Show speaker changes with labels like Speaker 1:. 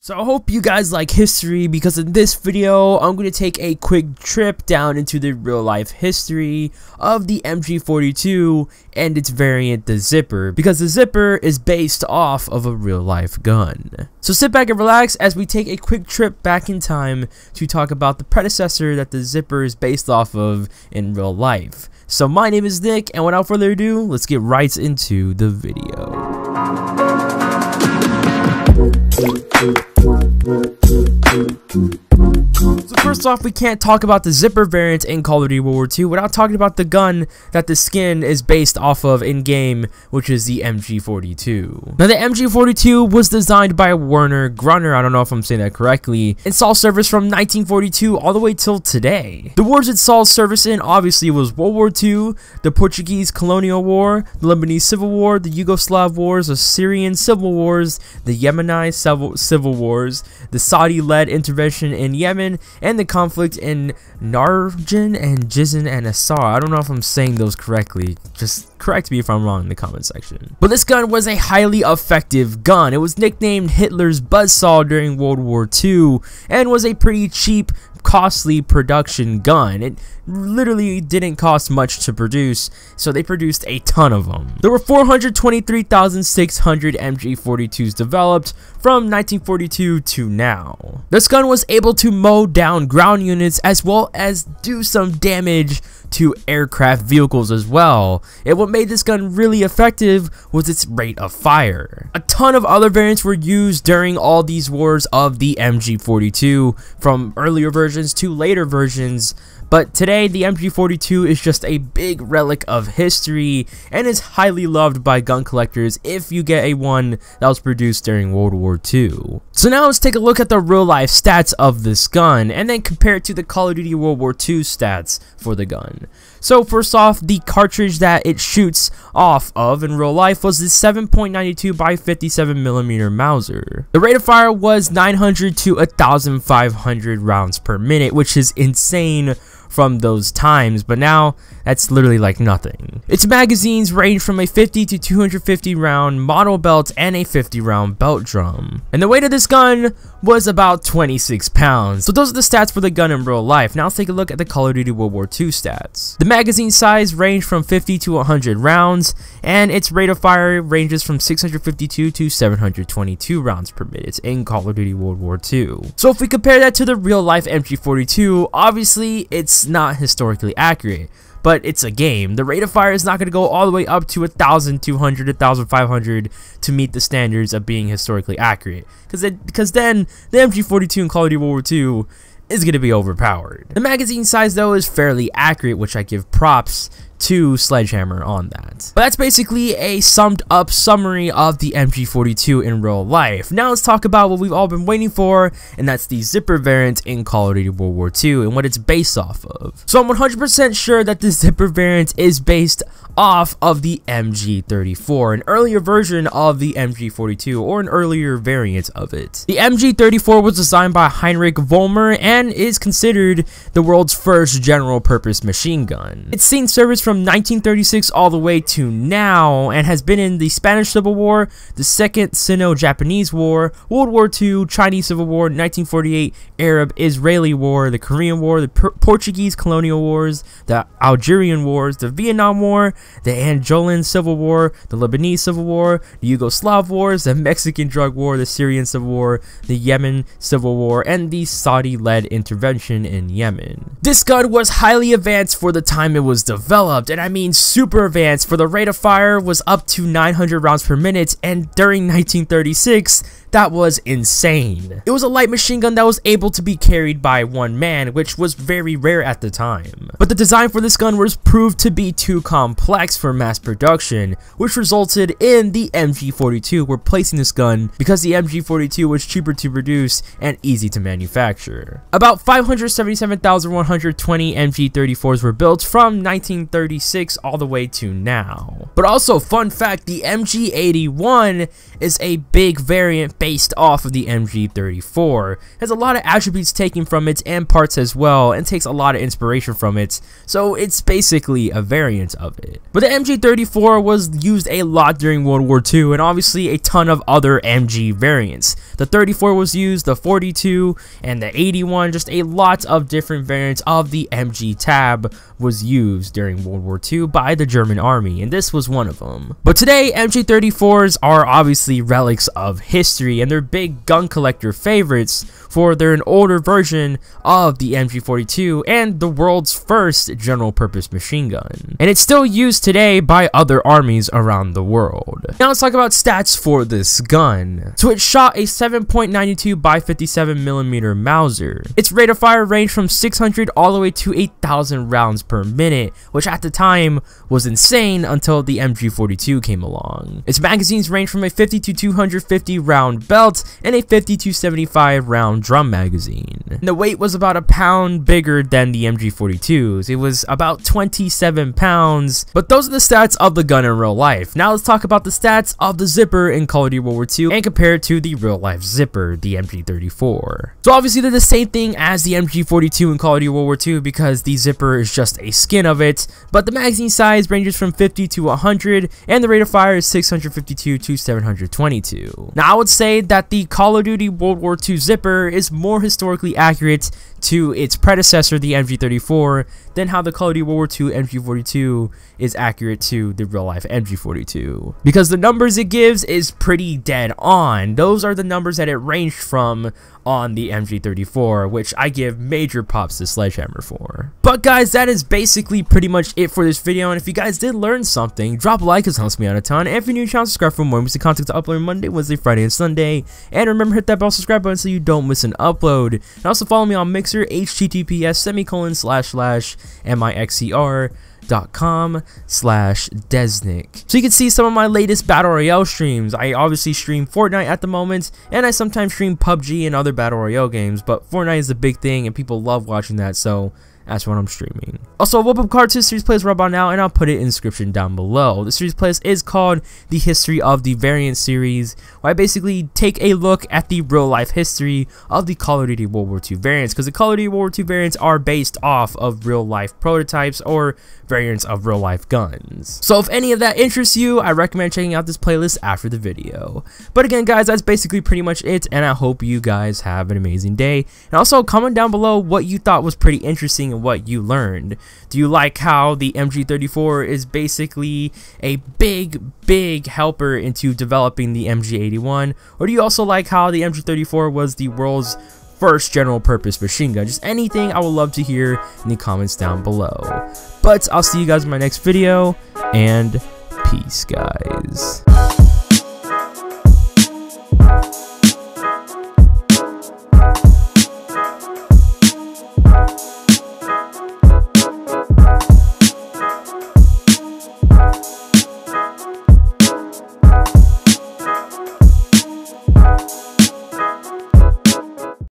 Speaker 1: So I hope you guys like history, because in this video I'm going to take a quick trip down into the real life history of the MG42 and its variant, the ZIPPER, because the ZIPPER is based off of a real life gun. So sit back and relax as we take a quick trip back in time to talk about the predecessor that the ZIPPER is based off of in real life. So my name is Nick, and without further ado, let's get right into the video. So first off, we can't talk about the ZIPPER variant in Call of Duty World War II without talking about the gun that the skin is based off of in-game, which is the MG42. Now the MG42 was designed by Werner Grunner, I don't know if I'm saying that correctly, and saw service from 1942 all the way till today. The wars it saw service in obviously was World War II, the Portuguese Colonial War, the Lebanese Civil War, the Yugoslav Wars, the Syrian Civil Wars, the Yemeni Civil Wars, the Saudi-led intervention in Yemen, and the conflict in Narjan and Jizan and Assar. I don't know if I'm saying those correctly. Just correct me if I'm wrong in the comment section. But this gun was a highly effective gun. It was nicknamed Hitler's buzzsaw during World War II and was a pretty cheap, costly production gun. It literally didn't cost much to produce, so they produced a ton of them. There were 423,600 MG42s developed from 1942 to now. This gun was able to mow down ground units as well as do some damage to aircraft vehicles as well. And what made this gun really effective was its rate of fire. A ton of other variants were used during all these wars of the MG42, from earlier versions to later versions, but today the MG42 is just a big relic of history and is highly loved by gun collectors if you get a one that was produced during World War II. So now let's take a look at the real life stats of this gun and then compare it to the Call of Duty World War II stats for the gun. So first off, the cartridge that it shoots off of in real life was the 7.92 by 57mm Mauser. The rate of fire was 900 to 1,500 rounds per minute, which is insane from those times, but now that's literally like nothing. Its magazines range from a 50 to 250 round model belt and a 50 round belt drum. And the weight of this gun was about 26 pounds. So those are the stats for the gun in real life. Now let's take a look at the Call of Duty World War II stats. The magazine size ranged from 50 to 100 rounds, and its rate of fire ranges from 652 to 722 rounds per minute in Call of Duty World War II. So if we compare that to the real life MG42, obviously it's not historically accurate, but it's a game. The rate of fire is not going to go all the way up to 1,200, 1,500 to meet the standards of being historically accurate, because then the MG42 in Call of Duty World War II is going to be overpowered. The magazine size though is fairly accurate, which I give props to Sledgehammer on that. But that's basically a summed up summary of the MG42 in real life. Now let's talk about what we've all been waiting for, and that's the ZIPPER variant in Call of Duty World War II and what it's based off of. So I'm 100% sure that the ZIPPER variant is based off of the MG34, an earlier version of the MG42 or an earlier variant of it. The MG34 was designed by Heinrich Vollmer and is considered the world's first general purpose machine gun. It's seen service from 1936 all the way to now and has been in the Spanish Civil War, the Second Sino-Japanese War, World War II, Chinese Civil War, 1948 Arab-Israeli War, the Korean War, the Portuguese Colonial Wars, the Algerian Wars, the Vietnam War, the Angolan Civil War, the Lebanese Civil War, the Yugoslav Wars, the Mexican Drug War, the Syrian Civil War, the Yemen Civil War, and the Saudi-led intervention in Yemen. This gun was highly advanced for the time it was developed, and I mean super advanced, for the rate of fire was up to 900 rounds per minute, and during 1936 that was insane. It was a light machine gun that was able to be carried by one man, which was very rare at the time. But the design for this gun was proved to be too complex for mass production, which resulted in the MG42 replacing this gun because the MG42 was cheaper to produce and easy to manufacture. About 577,120 MG34s were built from 1936 all the way to now. But also, fun fact, the MG81 is a big variant based off of the MG34. It has a lot of attributes taken from it and parts as well, and takes a lot of inspiration from it, so it's basically a variant of it. But the MG34 was used a lot during World War II, and obviously a ton of other MG variants. The 34 was used, the 42, and the 81, just a lot of different variants of the MG tab was used during World War II by the German army, and this was one of them. But today, MG34s are obviously relics of history, and they're big gun collector favorites, for they're an older version of the MG42 and the world's first general purpose machine gun. And it's still used today by other armies around the world. Now let's talk about stats for this gun. So it shot a 7.92 by 57mm Mauser. Its rate of fire ranged from 600 all the way to 8,000 rounds per minute, which at the time was insane until the MG42 came along. Its magazines range from a 50 to 250 round belt and a 50 to 75 round drum magazine. And the weight was about a pound bigger than the MG42's. It was about 27 pounds, but those are the stats of the gun in real life. Now let's talk about the stats of the Zipper in Call of Duty World War II and compare it to the real life Zipper, the MG34. So obviously they're the same thing as the MG42 in Call of Duty World War II because the Zipper is just a skin of it, but the magazine size ranges from 50 to 100 and the rate of fire is 652 to 722. Now I would say that the Call of Duty World War II Zipper is more historically accurate to its predecessor, the MG34, than how the Call of Duty World War II MG42 is accurate to the real life MG42. Because the numbers it gives is pretty dead on. Those are the numbers that it ranged from on the MG34, which I give major props to Sledgehammer for. But guys, that is basically pretty much it for this video, and if you guys did learn something, drop a like, it helps me out a ton, and if you're new to the channel, subscribe for more music content to upload Monday, Wednesday, Friday, and Sunday, and remember hit that bell subscribe button so you don't miss an upload, and also follow me on Mixer, https://mixer.com/DezNik. So you can see some of my latest Battle Royale streams. I obviously stream Fortnite at the moment, and I sometimes stream PUBG and other Battle Royale games, but Fortnite is a big thing and people love watching that, so that's what I'm streaming. Also, Whip Up Card 2 series playlist right about now, and I'll put it in the description down below. The series playlist is called The History of the Variant series, where I basically take a look at the real life history of the Call of Duty World War II variants, because the Call of Duty World War II variants are based off of real life prototypes or variants of real life guns. So if any of that interests you, I recommend checking out this playlist after the video. But again guys, that's basically pretty much it, and I hope you guys have an amazing day. And also comment down below what you thought was pretty interesting and what you learned. Do you like how the MG34 is basically a big helper into developing the MG81, or do you also like how the MG34 was the world's first general purpose machine gun? Just anything, I would love to hear in the comments down below. But I'll see you guys in my next video, and peace guys.